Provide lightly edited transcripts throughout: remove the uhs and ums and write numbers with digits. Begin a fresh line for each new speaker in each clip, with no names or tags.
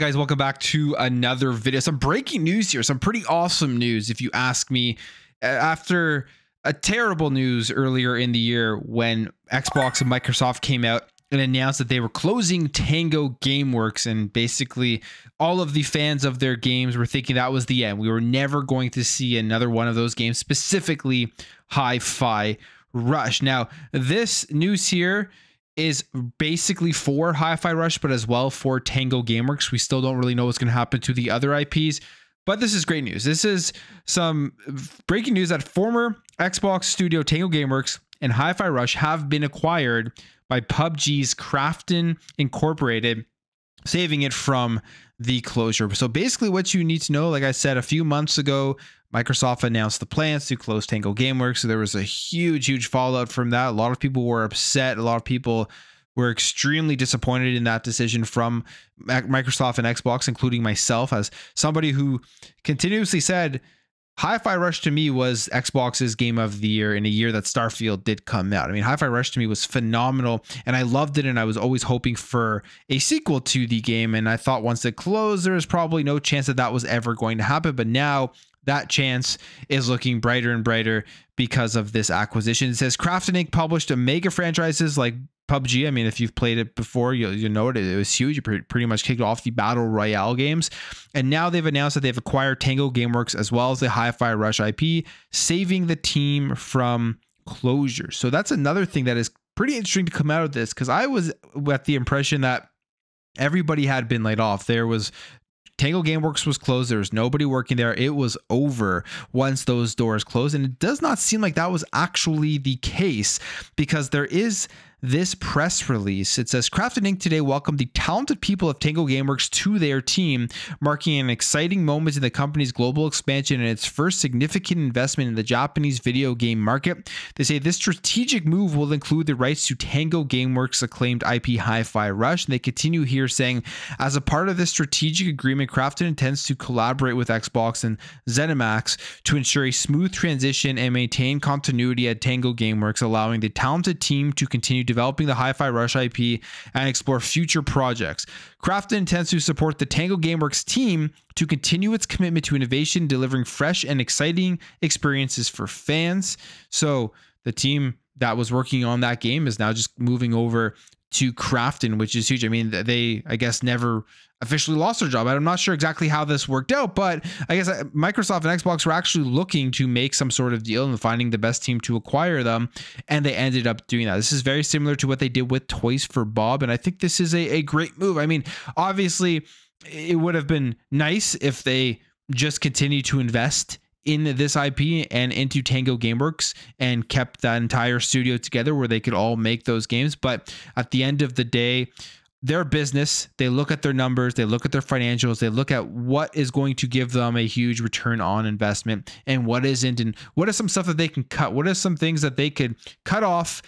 guys, welcome back to another video. Some breaking news here, some pretty awesome news if you ask me. After a terrible news earlier in the year when Xbox and Microsoft came out and announced that they were closing Tango Gameworks, and basically all of the fans of their games were thinking that was the end. We were never going to see another one of those games, specifically Hi-Fi Rush. Now, this news here is basically for Hi-Fi Rush, but as well for Tango Gameworks. We still don't really know what's going to happen to the other IPs, but this is great news. This is some breaking news that former Xbox studio Tango Gameworks and Hi-Fi Rush have been acquired by PUBG's Krafton Incorporated, saving it from the closure. So basically what you need to know, like I said, a few months ago, Microsoft announced the plans to close Tango Gameworks. So there was a huge fallout from that. A lot of people were upset. A lot of people were extremely disappointed in that decision from Microsoft and Xbox, including myself, as somebody who continuously said Hi-Fi Rush to me was Xbox's game of the year in a year that Starfield did come out. I mean, Hi-Fi Rush to me was phenomenal and I loved it, and I was always hoping for a sequel to the game. And I thought once it closed, there was probably no chance that that was ever going to happen. But now that chance is looking brighter and brighter because of this acquisition. It says Krafton Inc. published a mega franchises like PUBG. I mean, if you've played it before, you know it was huge. It pretty much kicked off the Battle Royale games. And now they've announced that they've acquired Tango Gameworks as well as the Hi-Fi Rush IP, saving the team from closure. So that's another thing that is pretty interesting to come out of this, because I was with the impression that everybody had been laid off. There was Tango Gameworks was closed. There was nobody working there. It was over once those doors closed. And it does not seem like that was actually the case, because there is this press release. It says Krafton Inc. today welcomed the talented people of Tango Gameworks to their team, marking an exciting moment in the company's global expansion and its first significant investment in the Japanese video game market. They say this strategic move will include the rights to Tango Gameworks' acclaimed IP Hi-Fi Rush. And they continue here saying, as a part of this strategic agreement, Krafton intends to collaborate with Xbox and ZeniMax to ensure a smooth transition and maintain continuity at Tango Gameworks, allowing the talented team to continue developing the Hi-Fi Rush IP and explore future projects. Krafton intends to support the Tango Gameworks team to continue its commitment to innovation, delivering fresh and exciting experiences for fans. So the team that was working on that game is now just moving over to Krafton, which is huge. I mean, they, I guess, never officially lost their job. I'm not sure exactly how this worked out, but I guess Microsoft and Xbox were actually looking to make some sort of deal and finding the best team to acquire them, and they ended up doing that. This is very similar to what they did with Toys for Bob, and I think this is a great move. I mean, obviously, it would have been nice if they just continued to invest in this IP and into Tango Gameworks and kept that entire studio together where they could all make those games. But at the end of the day, their business, they look at their numbers, they look at their financials, they look at what is going to give them a huge return on investment and what isn't, and what is some stuff that they can cut, what are some things that they could cut off.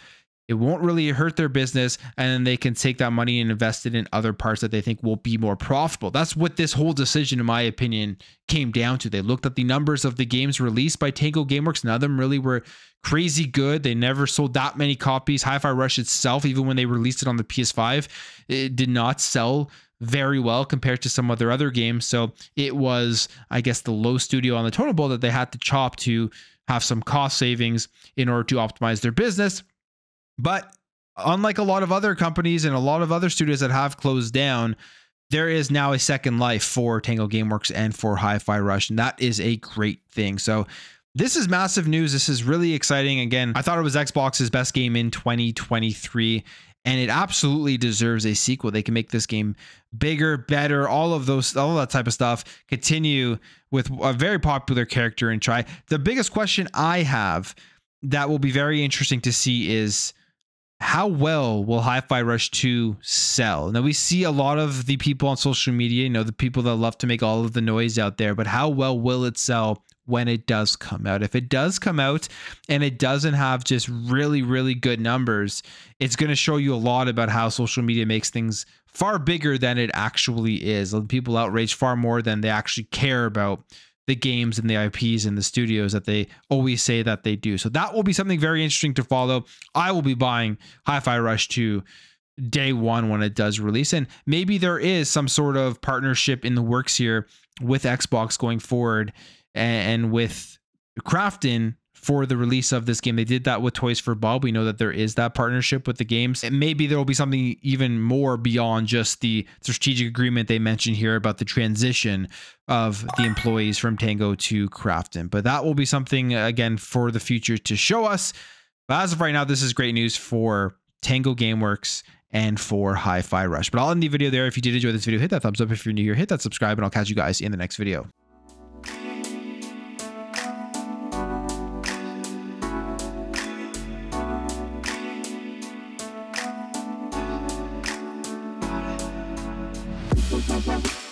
It won't really hurt their business, and then they can take that money and invest it in other parts that they think will be more profitable. That's what this whole decision, in my opinion, came down to. They looked at the numbers of the games released by Tango Gameworks. None of them really were crazy good. They never sold that many copies. Hi-Fi Rush itself, even when they released it on the PS5, it did not sell very well compared to some of their other games. So it was, I guess, the low studio on the totem pole that they had to chop to have some cost savings in order to optimize their business. But unlike a lot of other companies and a lot of other studios that have closed down, there is now a second life for Tango Gameworks and for Hi-Fi Rush, and that is a great thing. So this is massive news. This is really exciting. Again, I thought it was Xbox's best game in 2023, and it absolutely deserves a sequel. They can make this game bigger, better, all that type of stuff. Continue with a very popular character and try. The biggest question I have that will be very interesting to see is, how well will Hi-Fi Rush 2 sell? Now, we see a lot of the people on social media, you know, the people that love to make all of the noise out there, but how well will it sell when it does come out? If it does come out and it doesn't have just really good numbers, it's going to show you a lot about how social media makes things far bigger than it actually is. People outrage far more than they actually care about the games and the IPs and the studios that they always say that they do. So that will be something very interesting to follow. I will be buying Hi-Fi Rush 2 day one when it does release. And maybe there is some sort of partnership in the works here with Xbox going forward and with Krafton for the release of this game. They did that with Toys for Bob. We know that there is that partnership with the games, and maybe there will be something even more beyond just the strategic agreement they mentioned here about the transition of the employees from Tango to Krafton. But that will be something, again, for the future to show us. But as of right now, this is great news for Tango Gameworks and for Hi-Fi Rush. But I'll end the video there. If you did enjoy this video, hit that thumbs up. If you're new here, hit that subscribe, and I'll catch you guys in the next video. Bye.